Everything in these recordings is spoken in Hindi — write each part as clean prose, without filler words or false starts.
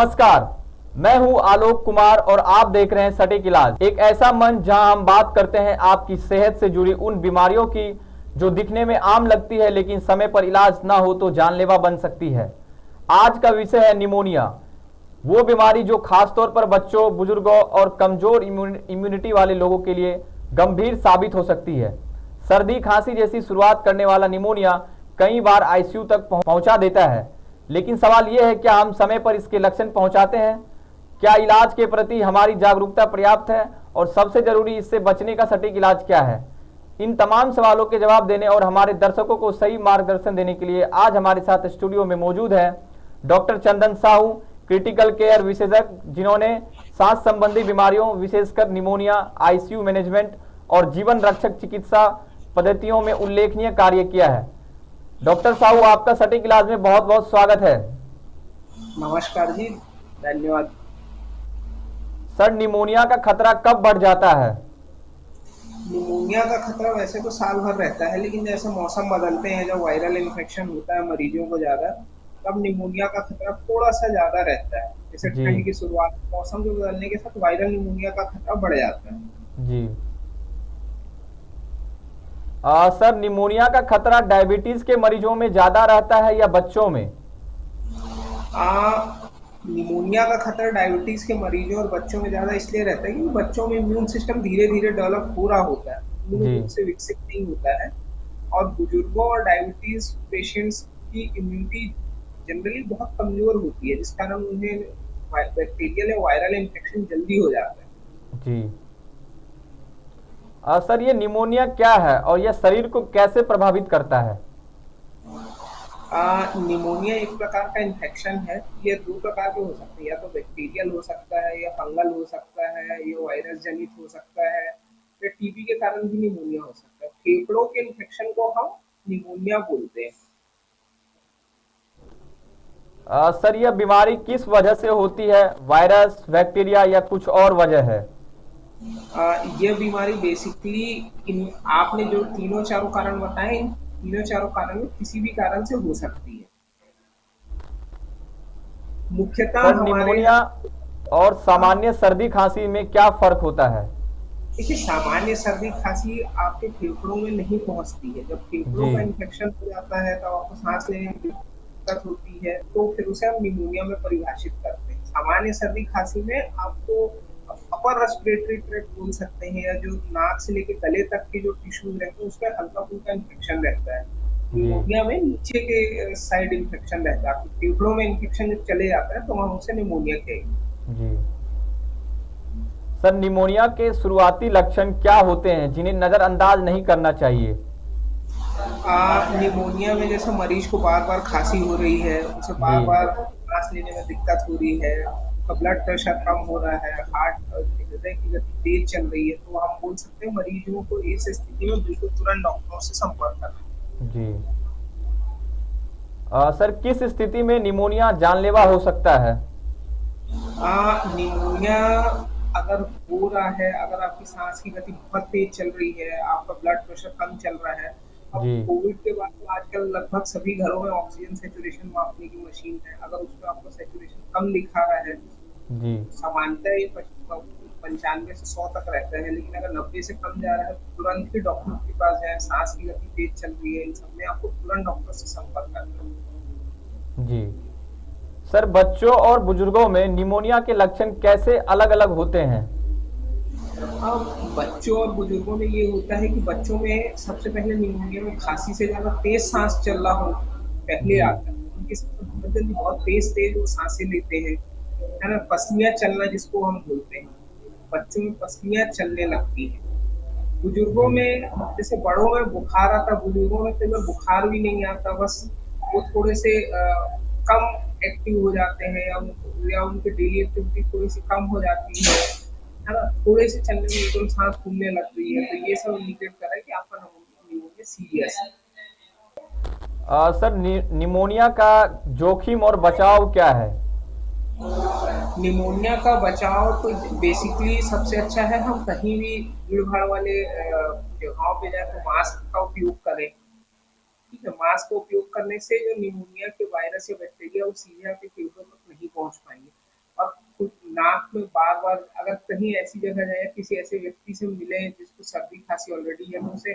नमस्कार, मैं हूं आलोक कुमार और आप देख रहे हैं सटीक इलाज, एक ऐसा मंच जहां हम बात करते हैं आपकी सेहत से जुड़ी उन बीमारियों की जो दिखने में आम लगती है लेकिन समय पर इलाज ना हो तो जानलेवा बन सकती है। आज का विषय है निमोनिया, वो बीमारी जो खासतौर पर बच्चों, बुजुर्गों और कमजोर इम्यूनिटी वाले लोगों के लिए गंभीर साबित हो सकती है। सर्दी खांसी जैसी शुरुआत करने वाला निमोनिया कई बार आईसीयू तक पहुंचा देता है, लेकिन सवाल यह है क्या हम समय पर इसके लक्षण पहुंचाते हैं, क्या इलाज के प्रति हमारी जागरूकता पर्याप्त है और सबसे जरूरी इससे बचने का सटीक इलाज क्या है। इन तमाम सवालों के जवाब देने और हमारे दर्शकों को सही मार्गदर्शन देने के लिए आज हमारे साथ स्टूडियो में मौजूद है डॉक्टर चंदन साहू, क्रिटिकल केयर विशेषज्ञ, जिन्होंने सांस संबंधी बीमारियों विशेषकर निमोनिया, आईसीयू मैनेजमेंट और जीवन रक्षक चिकित्सा पद्धतियों में उल्लेखनीय कार्य किया है। डॉक्टर साहू, आपका सटीक इलाज में बहुत बहुत स्वागत है। नमस्कार जी, धन्यवाद। सर, निमोनिया का खतरा कब बढ़ जाता है? निमोनिया का खतरा वैसे तो साल भर रहता है, लेकिन जैसे मौसम बदलते हैं, जब वायरल इन्फेक्शन होता है मरीजों को ज़्यादा, तब निमोनिया का खतरा थोड़ा सा ज़्यादा रहता है। जैसे जी ठंड की शुरुआत, मौसम के बदलने के साथ वायरल निमोनिया का खतरा बढ़ जाता है। जी। सर, निमोनिया का खतरा डायबिटीज के मरीजों में ज्यादा रहता है या बच्चों में? निमोनिया का खतरा डायबिटीज के मरीजों और बच्चों में ज़्यादा इसलिए रहता है क्योंकि बच्चों में इम्यून सिस्टम धीरे धीरे डेवलप हो रहा होता है, पूर्ण जी रूप से विकसित नहीं होता है। और बुजुर्गों और डायबिटीज पेशेंट्स की इम्यूनिटी जनरली बहुत कमजोर होती है, जिस कारण उन्हें बैक्टीरियल या वायरल इन्फेक्शन जल्दी हो जाता है। जी। सर, ये निमोनिया क्या है और यह शरीर को कैसे प्रभावित करता है? निमोनिया एक प्रकार का इन्फेक्शन है। ये दो प्रकार के हो सकते हैं, या तो बैक्टीरियल हो सकता है, या फंगल हो सकता है, या वायरस जनित हो सकता है, या टीबी के कारण भी निमोनिया हो सकता है। फेफड़ों के इन्फेक्शन को हम निमोनिया बोलते हैं। सर, यह बीमारी किस वजह से होती है? वायरस, बैक्टीरिया या कुछ और वजह है? यह बीमारी बेसिकली इन आपने जो तीनों चारों कारण बताए, इन तीनों चारों कारण में किसी भी कारण से हो सकती है। मुख्यतः सर, हमारे निमोनिया यहाँ और हाँ, सामान्य सर्दी खांसी में क्या फर्क होता है? देखिए, सामान्य सर्दी खांसी आपके फेफड़ों में नहीं पहुंचती है। जब फेफड़ों जी का इन्फेक्शन हो जाता है तब आपको सांस लेने में दिक्कत होती है, तो फिर उसे हम निमोनिया में परिभाषित करते हैं। सामान्य सर्दी खांसी में आपको अपर रेस्पिरेटरी ट्रैक्ट बोल सकते हैं, या जो नाक से लेके गले तक के जो टिश्यूज रहते हैं उसमें हल्का फुल्का इन्फेक्शन रहता है। जी निमोनिया में नीचे के साइड इन्फेक्शन रहता है। आपके फेफड़ों में इन्फेक्शन जब चले जाता है तो हम उसे निमोनिया कहेंगे। जी। सर, निमोनिया के शुरुआती लक्षण क्या होते हैं जिन्हें नज़रअंदाज नहीं करना चाहिए? निमोनिया में जैसे मरीज को बार बार खांसी हो रही है, उसे जी बार बार सांस लेने में दिक्कत हो रही है, उसका ब्लड प्रेशर कम हो रहा है, हृदय की गति तेज चल रही है, तो हम बोल सकते हैं मरीजों को इस स्थिति में बिल्कुल तुरंत डॉक्टरों से संपर्क करना। जी। सर, किस स्थिति में निमोनिया जानलेवा हो सकता है? निमोनिया अगर हो रहा है, अगर आपकी सांस की गति बहुत तेज चल रही है, आपका ब्लड प्रेशर कम चल रहा है। अब जी कोविड के बाद तो आजकल लगभग सभी घरों में ऑक्सीजन सैचुरेशन मापने की मशीन है। अगर उसमें आपको सैचुरेशन कम दिखा रहा है, जी। सामान्यतः ये 95 से 100 तक रहता है, लेकिन अगर 90 से कम जा रहा है तो तुरंत ही डॉक्टर के पास जाए। सांस की गति तेज चल रही है, इन सब में आपको तुरंत डॉक्टर से संपर्क करना है। जी। सर, बच्चों और बुजुर्गों में निमोनिया के लक्षण कैसे अलग अलग होते हैं? अब बच्चों और बुजुर्गों में ये होता है कि बच्चों में सबसे पहले निमोनिया में खांसी से ज़्यादा तेज सांस चल रहा हो, पहले जी आता है। उनके साथ बहुत जल्दी बहुत तेज-तेज वो साँसें लेते हैं, है ना? पसलियाँ चलना जिसको हम बोलते हैं, बच्चों में पसलियाँ चलने लगती हैं। बुजुर्गों जी में, जैसे बड़ों में बुखार आता है, बुजुर्गों में कई बार बुखार भी नहीं आता, बस वो थोड़े से कम एक्टिव हो जाते हैं, या उनकी डेली एक्टिविटी थोड़ी सी कम हो जाती है ना? थोड़े से चलने में एकदम सांस फूलने लग रही है, तो ये सब इंडिकेट कर रहा है कि आपका निमोनिया सीरियस है। सर, निमोनिया का जोखिम और बचाव क्या है? निमोनिया का बचाव तो बेसिकली सबसे अच्छा है, हम कहीं भी भीड़ भाड़ वाले जगहों पे जाए तो मास्क का उपयोग करें। ठीक है, मास्क का उपयोग करने से जो निमोनिया के वायरस या बैक्टीरिया वो सीधे आपके फेफड़ों तक नहीं पहुंच पाएंगे। नाक में बार बार अगर कहीं ऐसी जगह जाए, किसी ऐसे व्यक्ति से मिले जिसको सर्दी खांसी ऑलरेडी है, तो उसे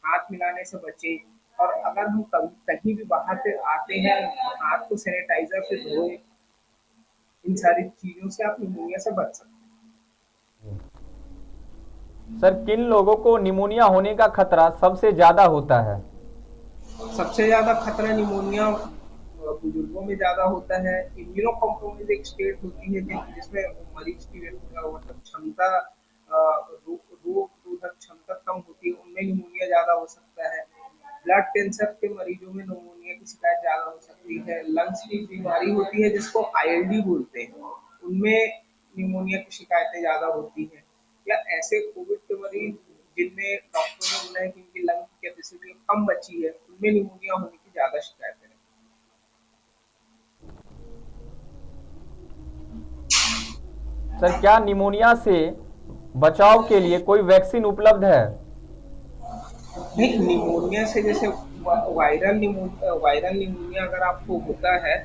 हाथ मिलाने से बचे। और अगर हम कभी कहीं भी बाहर से आते हैं, हाथ को सैनिटाइजर से धोए। इन सारी चीजों से आप निमोनिया से बच सकते सर किन लोगों को निमोनिया होने का खतरा सबसे ज्यादा होता है? हैं। सबसे ज्यादा खतरा निमोनिया बुजुर्गों में ज्यादा होता है। इम्यूनो कॉम्प्रोमाइज एक स्टेट होती है जिसमें मरीज की मतलब क्षमता रोग रोधक क्षमता कम होती है, उनमें निमोनिया ज्यादा हो सकता है। ब्लड कैंसर के मरीजों में निमोनिया की शिकायत ज्यादा हो सकती है। लंग्स की बीमारी होती है जिसको आईएलडी बोलते हैं, उनमें निमोनिया की शिकायतें ज्यादा होती हैं। या ऐसे कोविड के मरीज जिनमें डॉक्टरों ने बोला है कि इनकी लंग की कैपेसिटी कम बची है, उनमें निमोनिया होने की ज्यादा शिकायतें हैं। सर क्या निमोनिया से बचाव के लिए कोई वैक्सीन उपलब्ध है? नहीं, निमोनिया से जैसे वायरल निमोनिया अगर आपको होता है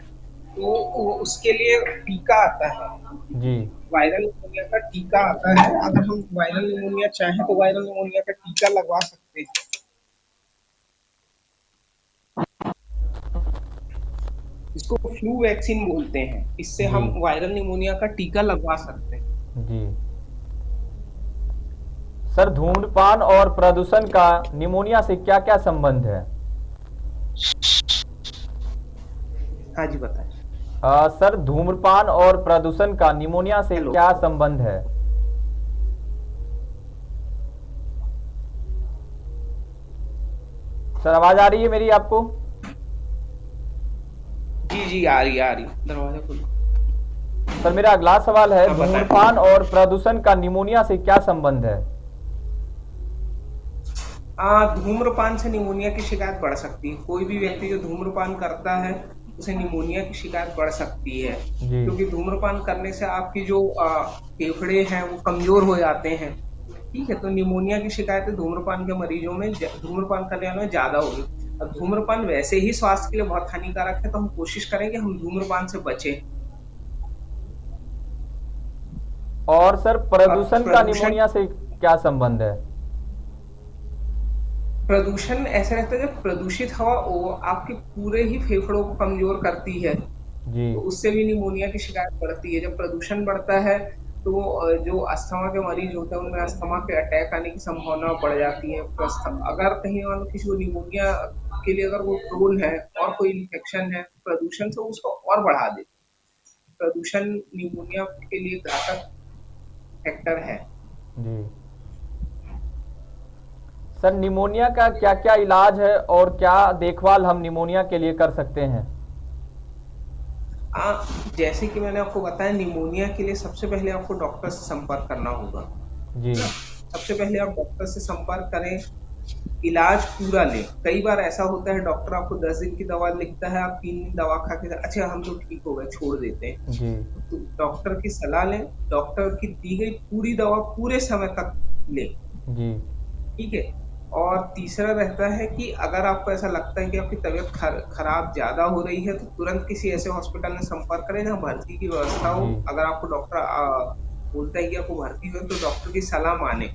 तो उसके लिए टीका आता है। जी। वायरल निमोनिया का टीका आता है। अगर हम वायरल निमोनिया चाहें तो वायरल निमोनिया का टीका लगवा सकते हैं। इसको फ्लू वैक्सीन बोलते हैं। इससे जी। हम वायरल निमोनिया का टीका लगवा सकते हैं। जी। सर धूम्रपान और प्रदूषण का निमोनिया से क्या क्या संबंध है? हाँ जी, बताएं। सर धूम्रपान और प्रदूषण का निमोनिया से हेलो। क्या संबंध है? सर आवाज आ रही है मेरी आपको? जी जी, आ रही आ रही। दरवाजा खोलो। सर मेरा अगला सवाल है, हाँ, बताएं। धूम्रपान और प्रदूषण का निमोनिया से क्या संबंध है? धूम्रपान से निमोनिया की शिकायत बढ़ सकती है। कोई भी व्यक्ति जो धूम्रपान करता है, उसे निमोनिया की शिकायत बढ़ सकती है। जी। क्योंकि धूम्रपान करने से आपकी जो फेफड़े हैं वो कमजोर हो जाते हैं। ठीक है, तो निमोनिया की शिकायतें धूम्रपान के मरीजों में धूम्रपान करने वालों में ज्यादा होगी। अब धूम्रपान वैसे ही स्वास्थ्य के लिए बहुत हानिकारक है, तो हम कोशिश करें कि हम धूम्रपान से बचें। और सर और प्रदूषण का प्रदूषण निमोनिया से क्या संबंध है? प्रदूषण ऐसा रहता है, जब प्रदूषित हवा वो आपके पूरे ही फेफड़ों को कमजोर करती है, जी। तो उससे भी निमोनिया की शिकायत बढ़ती है। जब प्रदूषण बढ़ता है तो जो अस्थमा के मरीज होते हैं उनमें अस्थमा के अटैक आने की संभावना बढ़ जाती है। अगर कहीं मान लो किसी को निमोनिया के लिए अगर वो प्रोन है और कोई इन्फेक्शन है, प्रदूषण से उसको और बढ़ा दे। प्रदूषण निमोनिया के लिए घातक फैक्टर है। जी। सर निमोनिया का क्या क्या इलाज है और क्या देखभाल हम निमोनिया के लिए कर सकते हैं? आ, जैसे कि मैंने आपको बताया, निमोनिया के लिए सबसे पहले आपको डॉक्टर से संपर्क करना होगा। जी। सबसे पहले आप डॉक्टर से संपर्क करें, इलाज पूरा लें। कई बार ऐसा होता है डॉक्टर आपको 10 दिन की दवा लिखता है, आप 3 दिन दवा खा के अच्छा हम तो ठीक हो गए, छोड़ देते हैं। जी। तो डॉक्टर की सलाह लें, डॉक्टर की दी गई पूरी दवा पूरे समय तक लें। जी। ठीक है। और तीसरा रहता है कि अगर आपको ऐसा लगता है कि आपकी तबीयत खराब ज्यादा हो रही है, तो तुरंत किसी ऐसे हॉस्पिटल में संपर्क करें जहाँ भर्ती की व्यवस्था हो। जी। अगर आपको डॉक्टर बोलता है कि आपको भर्ती हो, तो डॉक्टर की सलाह माने।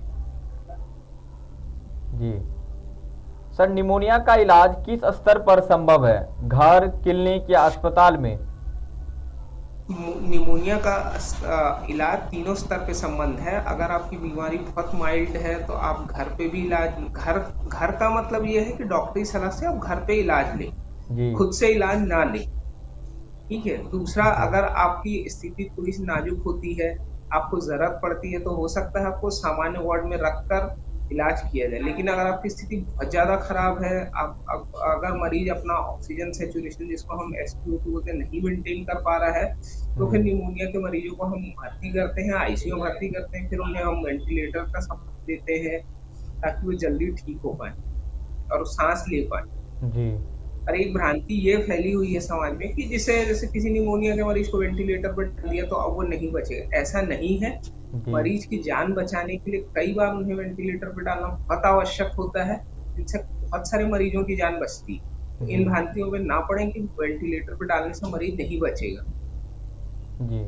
जी। सर निमोनिया का इलाज किस स्तर पर संभव है, घर, क्लिनिक या अस्पताल में? निमोनिया का इलाज तीनों स्तर पे संबंध है। अगर आपकी बीमारी बहुत माइल्ड है तो आप घर पे भी इलाज, घर घर का मतलब ये है कि डॉक्टरी सलाह से आप घर पे इलाज लें, जी। खुद से इलाज ना लें। ठीक है। दूसरा, जी। अगर आपकी स्थिति थोड़ी सी नाजुक होती है, आपको जरूरत पड़ती है, तो हो सकता है आपको सामान्य वार्ड में रखकर इलाज किया जाए। लेकिन अगर आपकी स्थिति बहुत ज्यादा खराब है, आप अगर मरीज अपना ऑक्सीजन सेचुरेशन जिसको हम SpO2 बोलते हैं नहीं मेंटेन कर पा रहा है, तो फिर जी। निमोनिया के मरीजों को हम भर्ती करते हैं, आईसीयू में भर्ती करते हैं। फिर उन्हें हम वेंटिलेटर का सपोर्ट देते हैं ताकि वो जल्दी ठीक हो पाए और वो सांस ले पाए। जी। और एक भ्रांति ये फैली हुई है समाज में कि जिसे जैसे किसी निमोनिया के मरीज को वेंटिलेटर पर डाल दिया तो अब वो नहीं बचेगा। ऐसा नहीं है। जी। मरीज की जान बचाने के लिए कई बार उन्हें वेंटिलेटर पर डालना बहुत आवश्यक होता है, जिनसे बहुत सारे मरीजों की जान बचती है। तो इन जी। भ्रांतियों में ना पड़े कि वेंटिलेटर पर डालने से मरीज नहीं बचेगा। जी।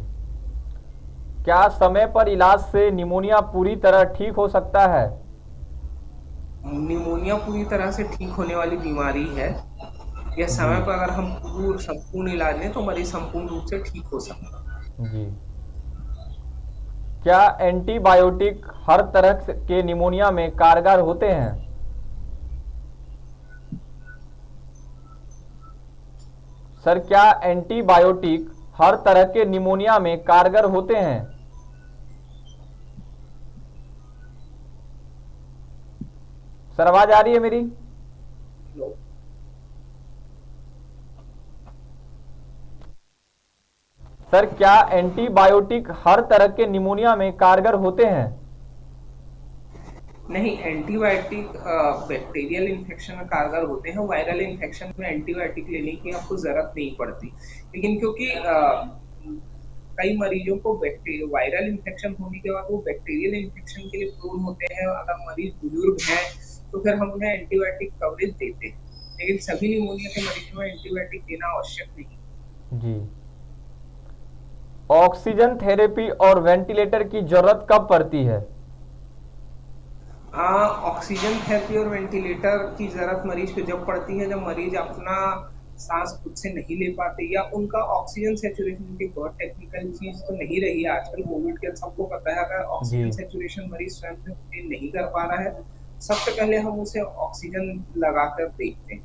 क्या समय पर इलाज से निमोनिया पूरी तरह ठीक हो सकता है? निमोनिया पूरी तरह से ठीक होने वाली बीमारी है। यह जी। समय पर अगर हम संपूर्ण इलाज लें तो मरीज संपूर्ण रूप से ठीक हो सकता है। जी। क्या एंटीबायोटिक हर तरह के निमोनिया में कारगर होते हैं? सर, क्या एंटीबायोटिक हर तरह के निमोनिया में कारगर होते हैं? सर, आवाज आ रही है मेरी? लो, सर, क्या एंटीबायोटिक हर तरह के निमोनिया में कारगर होते हैं? नहीं, एंटीबायोटिक बैक्टीरियल इन्फेक्शन में कारगर होते हैं। वायरल इन्फेक्शन में एंटीबायोटिक लेने की आपको जरूरत नहीं पड़ती। लेकिन क्योंकि कई मरीजों को वायरल इन्फेक्शन होने के बाद वो बैक्टीरियल इन्फेक्शन के लिए प्रोन होते हैं, अगर मरीज बुजुर्ग हैं तो फिर हम उन्हें एंटीबायोटिक कवरेज देते हैं। लेकिन सभी निमोनिया के मरीजों में एंटीबायोटिक देना आवश्यक नहीं। जी। ऑक्सीजन थेरेपी और वेंटिलेटर की जरूरत कब पड़ती है? ऑक्सीजन थेरेपी और वेंटिलेटर की जरूरत मरीज को जब पड़ती है जब मरीज अपना सांस खुद से नहीं ले पाते या उनका ऑक्सीजन सेचुरेशन की बहुत टेक्निकल चीज तो नहीं रही है आजकल। कोविड के सबको पता है, अगर जी। ऑक्सीजन सेचुरेशन मरीज स्वयं से मेंटेन नहीं कर पा रहा है, सबसे पहले हम उसे ऑक्सीजन लगाकर देखते हैं।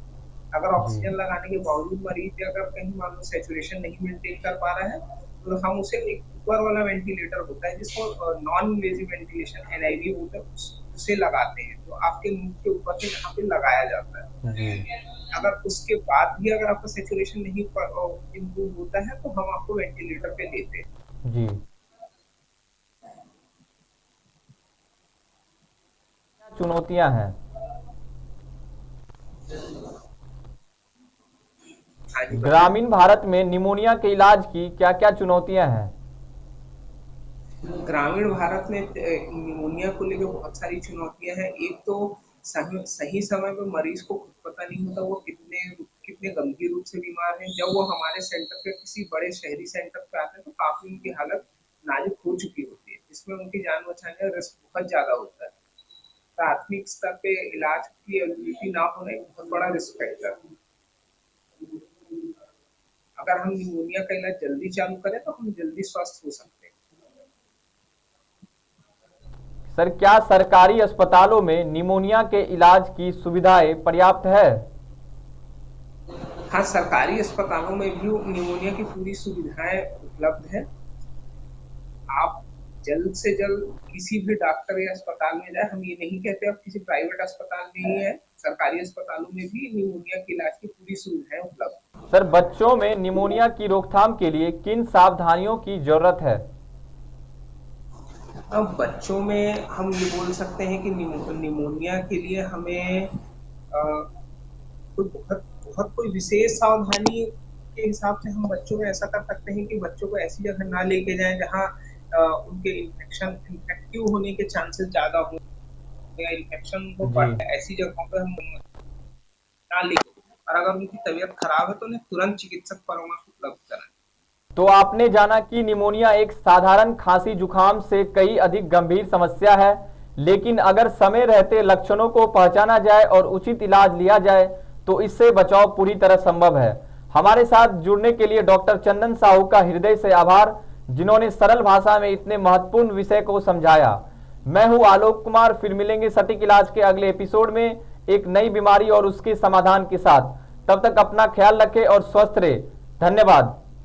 अगर जी। ऑक्सीजन लगाने के बावजूद मरीज अगर कहीं मान लो सेचुरेशन नहीं मेंटेन कर पा रहा है तो हम उसे एक ऊपर वाला वेंटिलेटर होता है जिसको नॉन इन्वेजिव वेंटिलेशन NIV बोलते हैं, उसे लगाते हैं, तो आपके मुंह के ऊपर से यहाँ पे लगाया जाता है। जी। अगर उसके बाद भी अगर आपका सेचुरेशन नहीं इम्प्रूव होता है तो हम आपको वेंटिलेटर पे लेते हैं। जी। क्या चुनौतियां हैं? हाँ जी, ग्रामीण भारत में निमोनिया के इलाज की क्या क्या चुनौतियां हैं? ग्रामीण भारत में निमोनिया को लेकर बहुत सारी चुनौतियां हैं। एक तो सही समय में मरीज को खुद पता नहीं होता वो कितने कितने गंभीर रूप से बीमार हैं। जब वो हमारे सेंटर पे किसी बड़े शहरी सेंटर पे आते हैं तो काफी उनकी हालत नाजुक हो चुकी होती है, जिसमें उनकी जान बचाने का रिस्क बहुत ज्यादा होता है। प्राथमिक स्तर पे इलाज की अवेलेबिलिटी ना होना एक बहुत बड़ा रिस्क फैक्टर है। अगर हम निमोनिया का इलाज जल्दी चालू करें तो हम जल्दी स्वस्थ हो सकते हैं। सर, क्या सरकारी अस्पतालों में निमोनिया के इलाज की सुविधाएं पर्याप्त है? हाँ, सरकारी अस्पतालों में भी निमोनिया की पूरी सुविधाएं उपलब्ध है। आप जल्द से जल्द किसी भी डॉक्टर या अस्पताल में जाए, हम ये नहीं कहते आप किसी प्राइवेट अस्पताल में ही है, सरकारी अस्पतालों में भी निमोनिया के इलाज की पूरी सुविधाएं उपलब्ध। सर, बच्चों में निमोनिया की रोकथाम के लिए किन सावधानियों की जरूरत है? अब बच्चों में हम ये बोल सकते हैं कि निमोनिया के लिए हमें कोई बहुत बहुत कोई विशेष सावधानी के हिसाब से हम बच्चों में ऐसा कर सकते हैं कि बच्चों को ऐसी जगह ना लेके जाएं जहां उनके इन्फेक्टिव होने के चांसेस ज्यादा हो या इन्फेक्शन हो जी। ऐसी जगहों पर हम ना लेके, और अगर उनकी तबीयत खराब है तो उन्हें तुरंत चिकित्सक परामर्श उपलब्ध कराएं। तो आपने जाना कि निमोनिया एक साधारण खांसी जुकाम से कई अधिक गंभीर समस्या है, लेकिन अगर समय रहते लक्षणों को पहचाना जाए और उचित इलाज लिया जाए तो इससे बचाव पूरी तरह संभव है। हमारे साथ जुड़ने के लिए डॉक्टर चंदन साहू का हृदय से आभार, जिन्होंने सरल भाषा में इतने महत्वपूर्ण विषय को समझाया। मैं हूं आलोक कुमार, फिर मिलेंगे सटीक इलाज के अगले एपिसोड में एक नई बीमारी और उसके समाधान के साथ। तब तक अपना ख्याल रखें और स्वस्थ रहे। धन्यवाद।